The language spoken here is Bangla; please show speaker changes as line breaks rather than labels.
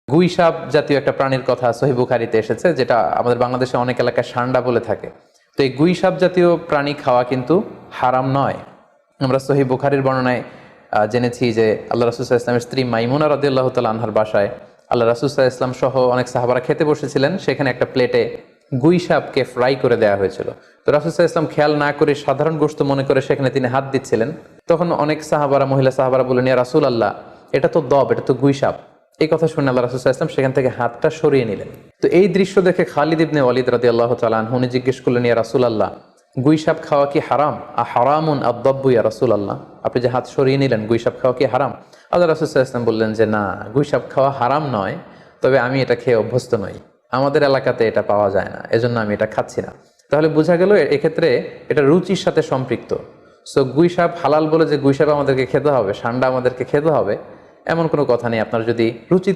গুই সাপ জাতীয় একটা প্রাণীর কথা সহিহ বুখারীতে এসেছে, যেটা আমাদের বাংলাদেশে অনেক এলাকায় সান্ডা বলে থাকে। তো এই গুই সাপ জাতীয় প্রাণী খাওয়া কিন্তু হারাম নয়। আমরা সহিহ বুখারীর বর্ণনায় জেনেছি যে আল্লাহ রাসূল সাল্লাল্লাহু আলাইহি ওয়াসাল্লামের স্ত্রী মাইমুনা রাদিয়াল্লাহু তাআলা আনহার বাসায় আল্লাহ রাসূল সাল্লাল্লাহু আলাইহি ওয়াসাল্লাম সহ অনেক সাহাবারা খেতে বসেছিলেন। সেখানে একটা প্লেটে গুই সাপকে ফ্রাই করে দেওয়া হয়েছিল। তো রাসূল সাল্লাল্লাহু আলাইহি ওয়াসাল্লাম খেয়াল না করে সাধারণ গোশত মনে করে সেখানে তিনি হাত দিচ্ছিলেন। তখন অনেক সাহাবারা, মহিলা সাহাবারা বললেন, ইয়া রাসূলুল্লাহ, এটা তো দব, এটা তো গুই সাপ। এই কথা শুনে আল্লাহ রাসূল সাল্লাল্লাহু আলাইহি ওয়াসাল্লাম সেখান থেকে হাতটা সরিয়ে নিলেন। তো এই দৃশ্য দেখে খালিদ ইবনে ওয়ালিদ রাদিয়াল্লাহু তাআলা আনহু উনি জিজ্ঞেস করলেন, ইয়া রাসূলুল্লাহ, গুই সাপ খাওয়া কি হারাম? হারামুন আদ-দাব্বু ইয়া রাসূলুল্লাহ, আপনি যে হাত সরিয়ে নিলেন, গুই সাপ খাওয়া কি হারাম? আল্লাহ রাসূল সাল্লাল্লাহু আলাইহি ওয়াসাল্লাম বললেন যে না, গুই সাপ খাওয়া হারাম নয়, তবে আমি এটা খেয়ে অভ্যস্ত নই, আমাদের এলাকাতে এটা পাওয়া যায় না, এজন্য আমি এটা খাচ্ছি না। তাহলে বোঝা গেল এক্ষেত্রে এটা রুচির সাথে সম্পৃক্ত। সো গুই সাপ হালাল বলে যে গুই সাপ আমাদেরকে খেতে হবে, সান্ডা আমাদেরকে খেতে হবে, এমন কোনো কথা নেই। আপনার যদি রুচি